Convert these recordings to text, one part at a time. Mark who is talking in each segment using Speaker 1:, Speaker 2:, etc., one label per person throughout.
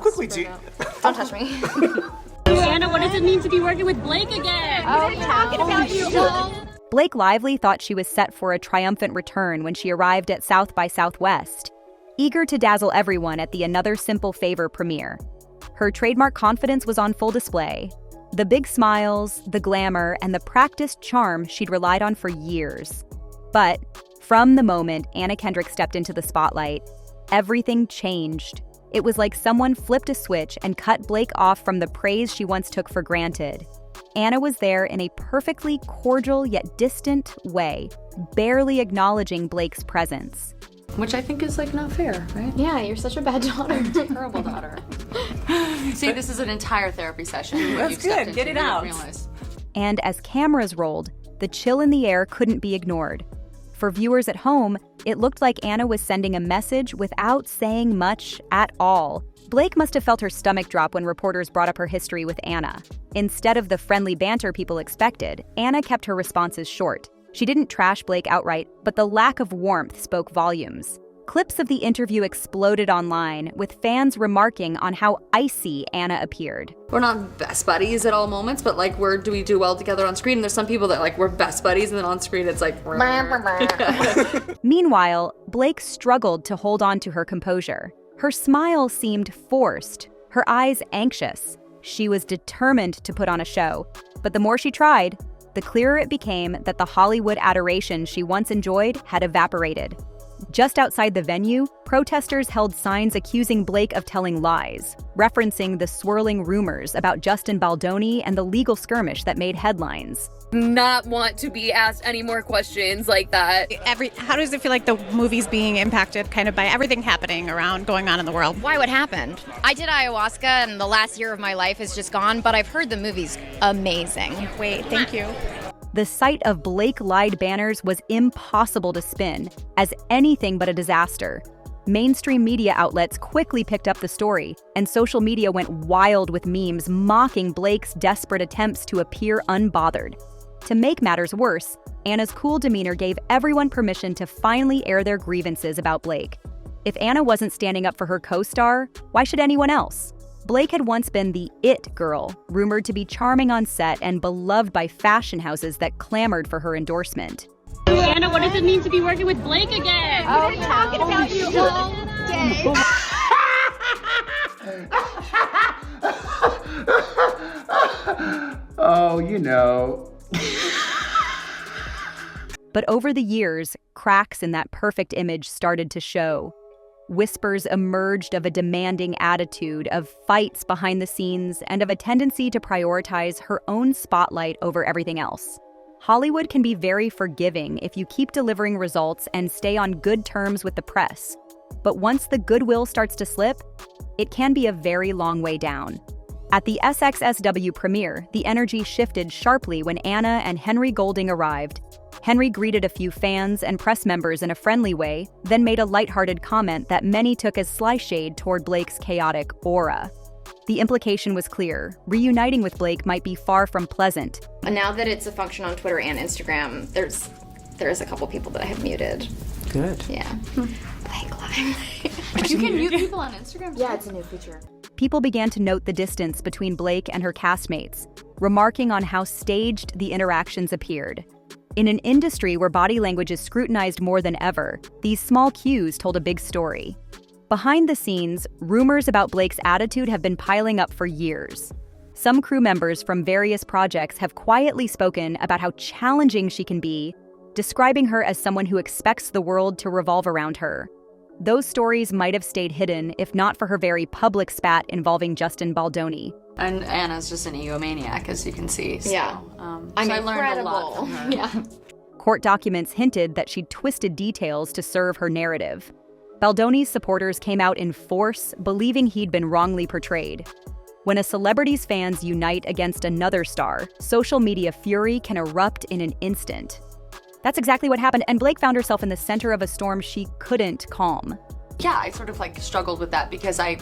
Speaker 1: quickly do you...
Speaker 2: Don't touch me.
Speaker 3: Anna, what does it mean to be working with Blake again?
Speaker 2: Oh, yeah. Talking about you.
Speaker 4: Blake Lively thought she was set for a triumphant return when she arrived at South by Southwest, eager to dazzle everyone at the Another Simple Favor premiere. Her trademark confidence was on full display. The big smiles, the glamour, and the practiced charm she'd relied on for years. But from the moment Anna Kendrick stepped into the spotlight, everything changed. It was like someone flipped a switch and cut Blake off from the praise she once took for granted. Anna was there in a perfectly cordial yet distant way, barely acknowledging Blake's presence.
Speaker 5: Which I think is like not fair, right?
Speaker 2: Yeah, you're such a bad daughter.
Speaker 5: Terrible daughter. See, this is an entire therapy session.
Speaker 6: That's good, get it out.
Speaker 4: And as cameras rolled, the chill in the air couldn't be ignored. For viewers at home, it looked like Anna was sending a message without saying much at all. Blake must have felt her stomach drop when reporters brought up her history with Anna. Instead of the friendly banter people expected, Anna kept her responses short. She didn't trash Blake outright, but the lack of warmth spoke volumes. Clips of the interview exploded online, with fans remarking on how icy Anna appeared.
Speaker 5: We're not best buddies at all moments, but like do we do well together on screen? And there's some people that like we're best buddies, and then on screen it's like.
Speaker 4: Meanwhile, Blake struggled to hold on to her composure. Her smile seemed forced, her eyes anxious. She was determined to put on a show, but the more she tried, the clearer it became that the Hollywood adoration she once enjoyed had evaporated. Just outside the venue, protesters held signs accusing Blake of telling lies, referencing the swirling rumors about Justin Baldoni and the legal skirmish that made headlines.
Speaker 7: Not want to be asked any more questions like that.
Speaker 6: How does it feel like the movie's being impacted kind of by everything happening going on in the world?
Speaker 2: Why, what happened? I did ayahuasca and the last year of my life is just gone, but I've heard the movie's amazing.
Speaker 6: Wait, thank you.
Speaker 4: The sight of Blake lied banners was impossible to spin as anything but a disaster. Mainstream media outlets quickly picked up the story, and social media went wild with memes mocking Blake's desperate attempts to appear unbothered. To make matters worse, Anna's cool demeanor gave everyone permission to finally air their grievances about Blake. If Anna wasn't standing up for her co-star, why should anyone else? Blake had once been the it girl, rumored to be charming on set and beloved by fashion houses that clamored for her endorsement.
Speaker 3: Anna, what does it mean to be working with Blake again?
Speaker 2: Oh, yeah. Talking about you all day.
Speaker 1: Oh, you know.
Speaker 4: But over the years, cracks in that perfect image started to show. Whispers emerged of a demanding attitude, of fights behind the scenes, and of a tendency to prioritize her own spotlight over everything else. Hollywood can be very forgiving if you keep delivering results and stay on good terms with the press. But once the goodwill starts to slip, it can be a very long way down. At the SXSW premiere, the energy shifted sharply when Anna and Henry Golding arrived. Henry greeted a few fans and press members in a friendly way, then made a lighthearted comment that many took as sly shade toward Blake's chaotic aura. The implication was clear. Reuniting with Blake might be far from pleasant.
Speaker 2: And now that it's a function on Twitter and Instagram, there's a couple people that I have muted.
Speaker 1: Good.
Speaker 2: Yeah. Blake Lively.
Speaker 5: You can mute people on Instagram?
Speaker 2: Yeah, it's a new feature.
Speaker 4: People began to note the distance between Blake and her castmates, remarking on how staged the interactions appeared. In an industry where body language is scrutinized more than ever, these small cues told a big story. Behind the scenes, rumors about Blake's attitude have been piling up for years. Some crew members from various projects have quietly spoken about how challenging she can be, describing her as someone who expects the world to revolve around her. Those stories might have stayed hidden if not for her very public spat involving Justin Baldoni.
Speaker 5: And Anna's just an egomaniac, as you can see. So,
Speaker 2: Yeah.
Speaker 5: I learned a lot from her.
Speaker 2: Yeah.
Speaker 4: Court documents hinted that she twisted details to serve her narrative. Baldoni's supporters came out in force, believing he'd been wrongly portrayed. When a celebrity's fans unite against another star, social media fury can erupt in an instant. That's exactly what happened, and Blake found herself in the center of a storm she couldn't calm.
Speaker 5: Yeah, I sort of struggled with that because I've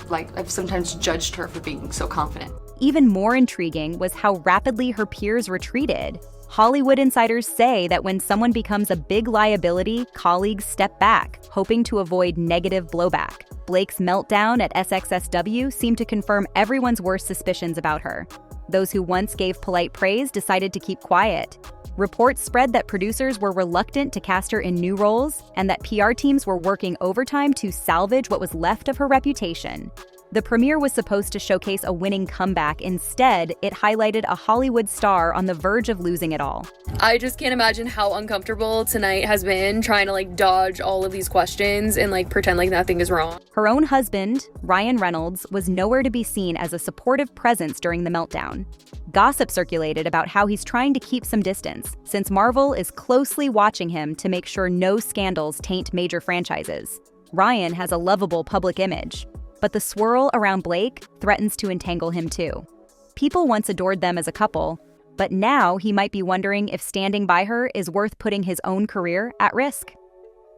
Speaker 5: sometimes judged her for being so confident.
Speaker 4: Even more intriguing was how rapidly her peers retreated. Hollywood insiders say that when someone becomes a big liability, colleagues step back, hoping to avoid negative blowback. Blake's meltdown at SXSW seemed to confirm everyone's worst suspicions about her. Those who once gave polite praise decided to keep quiet. Reports spread that producers were reluctant to cast her in new roles and that PR teams were working overtime to salvage what was left of her reputation. The premiere was supposed to showcase a winning comeback. Instead, it highlighted a Hollywood star on the verge of losing it all.
Speaker 7: I just can't imagine how uncomfortable tonight has been trying to dodge all of these questions and pretend like nothing is wrong.
Speaker 4: Her own husband, Ryan Reynolds, was nowhere to be seen as a supportive presence during the meltdown. Gossip circulated about how he's trying to keep some distance, since Marvel is closely watching him to make sure no scandals taint major franchises. Ryan has a lovable public image, but the swirl around Blake threatens to entangle him too. People once adored them as a couple, but now he might be wondering if standing by her is worth putting his own career at risk.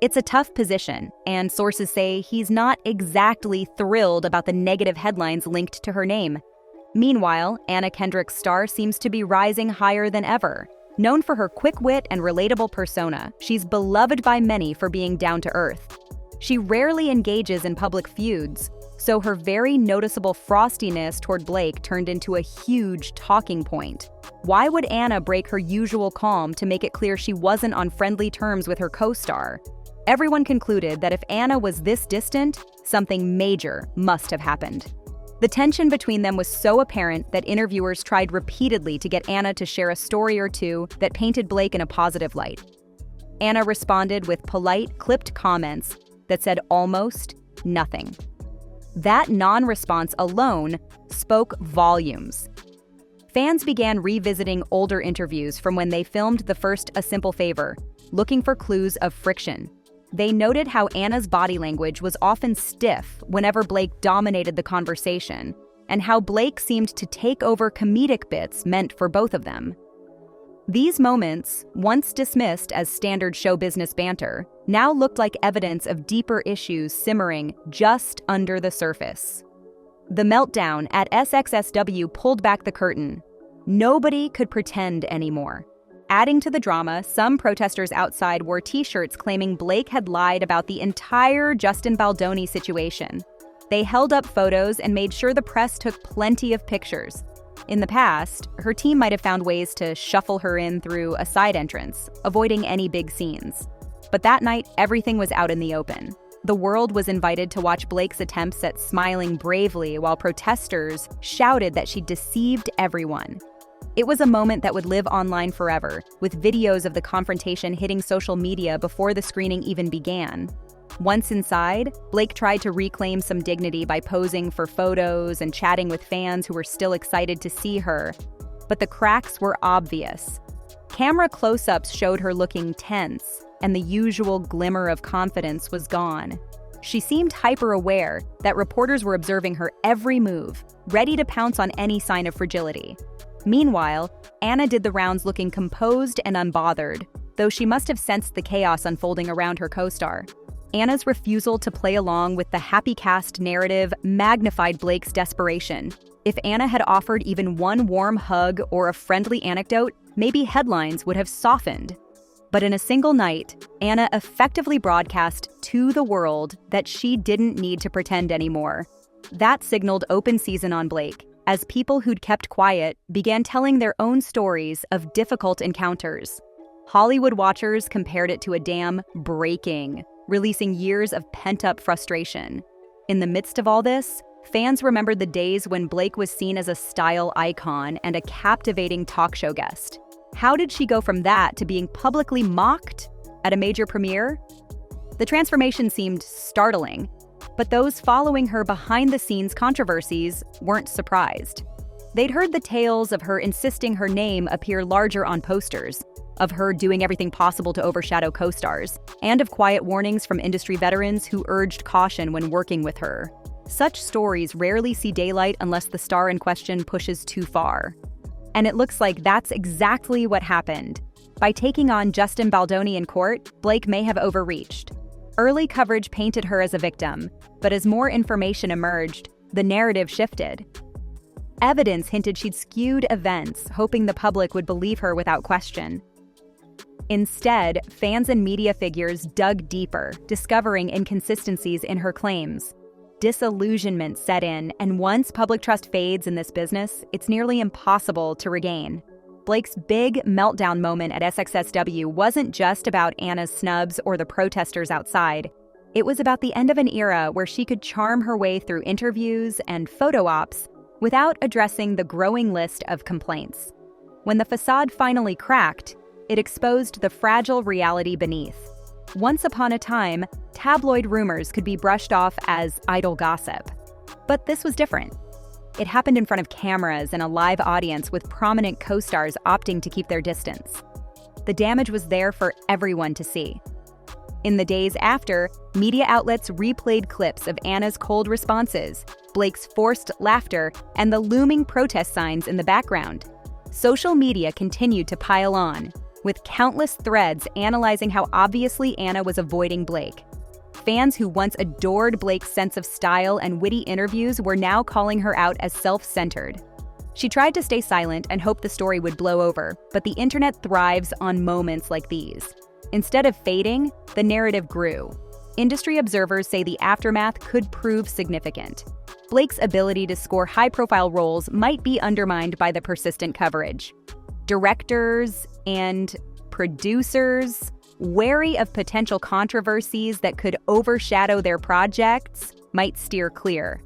Speaker 4: It's a tough position, and sources say he's not exactly thrilled about the negative headlines linked to her name. Meanwhile, Anna Kendrick's star seems to be rising higher than ever. Known for her quick wit and relatable persona, she's beloved by many for being down to earth. She rarely engages in public feuds, so her very noticeable frostiness toward Blake turned into a huge talking point. Why would Anna break her usual calm to make it clear she wasn't on friendly terms with her co-star? Everyone concluded that if Anna was this distant, something major must have happened. The tension between them was so apparent that interviewers tried repeatedly to get Anna to share a story or two that painted Blake in a positive light. Anna responded with polite, clipped comments that said almost nothing. That non-response alone spoke volumes. Fans began revisiting older interviews from when they filmed the first A Simple Favor, looking for clues of friction. They noted how Anna's body language was often stiff whenever Blake dominated the conversation, and how Blake seemed to take over comedic bits meant for both of them. These moments, once dismissed as standard show business banter, now looked like evidence of deeper issues simmering just under the surface. The meltdown at SXSW pulled back the curtain. Nobody could pretend anymore. Adding to the drama, some protesters outside wore t-shirts claiming Blake had lied about the entire Justin Baldoni situation. They held up photos and made sure the press took plenty of pictures. In the past, her team might have found ways to shuffle her in through a side entrance, avoiding any big scenes. But that night, everything was out in the open. The world was invited to watch Blake's attempts at smiling bravely while protesters shouted that she deceived everyone. It was a moment that would live online forever, with videos of the confrontation hitting social media before the screening even began. Once inside, Blake tried to reclaim some dignity by posing for photos and chatting with fans who were still excited to see her. But the cracks were obvious. Camera close-ups showed her looking tense, and the usual glimmer of confidence was gone. She seemed hyper-aware that reporters were observing her every move, ready to pounce on any sign of fragility. Meanwhile, Anna did the rounds looking composed and unbothered, though she must have sensed the chaos unfolding around her co-star. Anna's refusal to play along with the happy cast narrative magnified Blake's desperation. If Anna had offered even one warm hug or a friendly anecdote, maybe headlines would have softened. But in a single night, Anna effectively broadcast to the world that she didn't need to pretend anymore. That signaled open season on Blake, as people who'd kept quiet began telling their own stories of difficult encounters. Hollywood watchers compared it to a dam breaking, releasing years of pent-up frustration. In the midst of all this, fans remembered the days when Blake was seen as a style icon and a captivating talk show guest. How did she go from that to being publicly mocked at a major premiere? The transformation seemed startling, but those following her behind-the-scenes controversies weren't surprised. They'd heard the tales of her insisting her name appear larger on posters, of her doing everything possible to overshadow co-stars, and of quiet warnings from industry veterans who urged caution when working with her. Such stories rarely see daylight unless the star in question pushes too far. And it looks like that's exactly what happened. By taking on Justin Baldoni in court, Blake may have overreached. Early coverage painted her as a victim, but as more information emerged, the narrative shifted. Evidence hinted she'd skewed events, hoping the public would believe her without question. Instead, fans and media figures dug deeper, discovering inconsistencies in her claims. Disillusionment set in, and once public trust fades in this business, it's nearly impossible to regain. Blake's big meltdown moment at SXSW wasn't just about Anna's snubs or the protesters outside. It was about the end of an era where she could charm her way through interviews and photo ops without addressing the growing list of complaints. When the facade finally cracked, it exposed the fragile reality beneath. Once upon a time, tabloid rumors could be brushed off as idle gossip. But this was different. It happened in front of cameras and a live audience with prominent co-stars opting to keep their distance. The damage was there for everyone to see. In the days after, media outlets replayed clips of Anna's cold responses, Blake's forced laughter, and the looming protest signs in the background. Social media continued to pile on, with countless threads analyzing how obviously Anna was avoiding Blake. Fans who once adored Blake's sense of style and witty interviews were now calling her out as self-centered. She tried to stay silent and hoped the story would blow over, but the internet thrives on moments like these. Instead of fading, the narrative grew. Industry observers say the aftermath could prove significant. Blake's ability to score high-profile roles might be undermined by the persistent coverage. Directors and producers, wary of potential controversies that could overshadow their projects, might steer clear.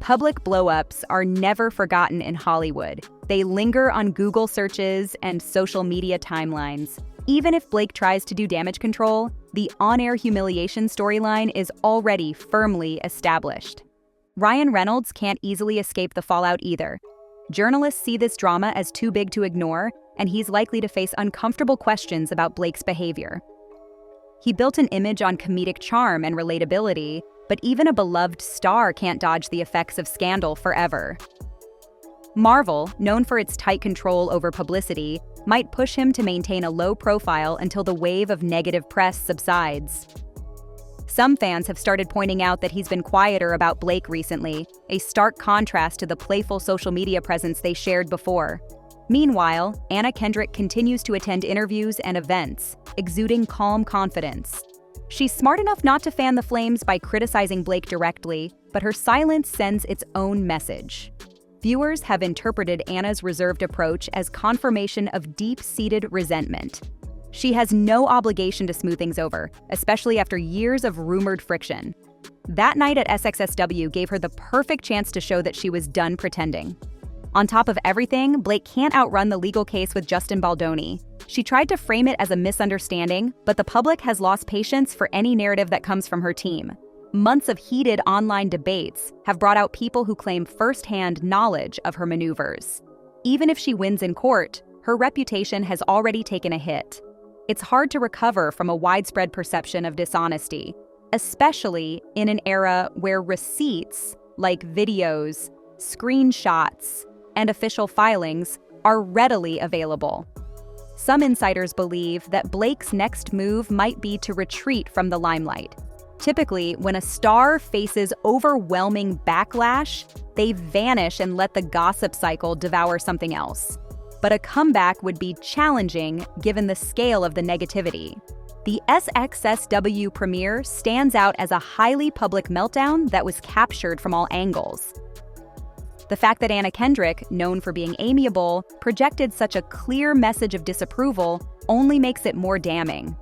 Speaker 4: Public blow-ups are never forgotten in Hollywood. They linger on Google searches and social media timelines. Even if Blake tries to do damage control, the on-air humiliation storyline is already firmly established. Ryan Reynolds can't easily escape the fallout either. Journalists see this drama as too big to ignore, and he's likely to face uncomfortable questions about Blake's behavior. He built an image on comedic charm and relatability, but even a beloved star can't dodge the effects of scandal forever. Marvel, known for its tight control over publicity, might push him to maintain a low profile until the wave of negative press subsides. Some fans have started pointing out that he's been quieter about Blake recently, a stark contrast to the playful social media presence they shared before. Meanwhile, Anna Kendrick continues to attend interviews and events, exuding calm confidence. She's smart enough not to fan the flames by criticizing Blake directly, but her silence sends its own message. Viewers have interpreted Anna's reserved approach as confirmation of deep-seated resentment. She has no obligation to smooth things over, especially after years of rumored friction. That night at SXSW gave her the perfect chance to show that she was done pretending. On top of everything, Blake can't outrun the legal case with Justin Baldoni. She tried to frame it as a misunderstanding, but the public has lost patience for any narrative that comes from her team. Months of heated online debates have brought out people who claim firsthand knowledge of her maneuvers. Even if she wins in court, her reputation has already taken a hit. It's hard to recover from a widespread perception of dishonesty, especially in an era where receipts, like videos, screenshots, and official filings, are readily available. Some insiders believe that Blake's next move might be to retreat from the limelight. Typically, when a star faces overwhelming backlash, they vanish and let the gossip cycle devour something else. But a comeback would be challenging given the scale of the negativity. The SXSW premiere stands out as a highly public meltdown that was captured from all angles. The fact that Anna Kendrick, known for being amiable, projected such a clear message of disapproval only makes it more damning.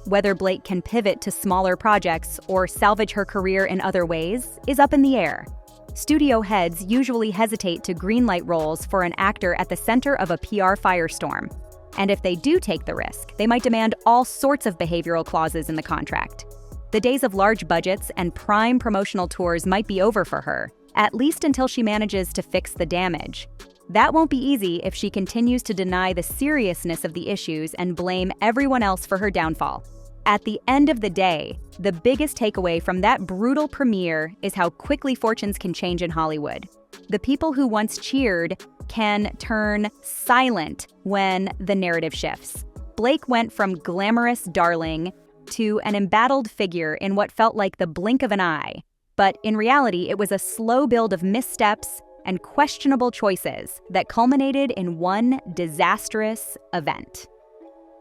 Speaker 4: Whether Blake can pivot to smaller projects or salvage her career in other ways is up in the air. Studio heads usually hesitate to greenlight roles for an actor at the center of a PR firestorm. And if they do take the risk, they might demand all sorts of behavioral clauses in the contract. The days of large budgets and prime promotional tours might be over for her, at least until she manages to fix the damage. That won't be easy if she continues to deny the seriousness of the issues and blame everyone else for her downfall. At the end of the day, the biggest takeaway from that brutal premiere is how quickly fortunes can change in Hollywood. The people who once cheered can turn silent when the narrative shifts. Blake went from glamorous darling to an embattled figure in what felt like the blink of an eye. But in reality, it was a slow build of missteps, and questionable choices that culminated in one disastrous event.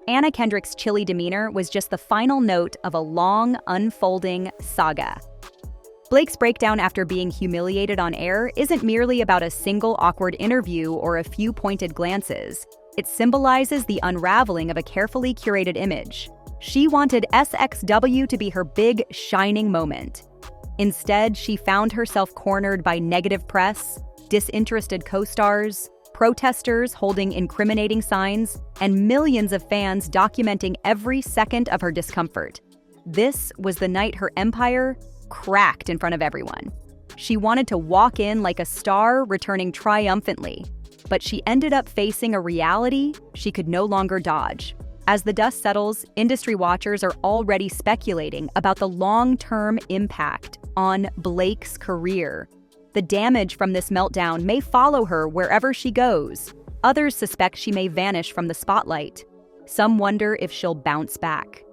Speaker 4: Anna Kendrick's chilly demeanor was just the final note of a long, unfolding saga. Blake's breakdown after being humiliated on air isn't merely about a single awkward interview or a few pointed glances. It symbolizes the unraveling of a carefully curated image. She wanted SXW to be her big, shining moment. Instead, she found herself cornered by negative press, disinterested co-stars, protesters holding incriminating signs, and millions of fans documenting every second of her discomfort. This was the night her empire cracked in front of everyone. She wanted to walk in like a star, returning triumphantly, but she ended up facing a reality she could no longer dodge. As the dust settles, industry watchers are already speculating about the long-term impact on Blake's career. The damage from this meltdown may follow her wherever she goes. Others suspect she may vanish from the spotlight. Some wonder if she'll bounce back.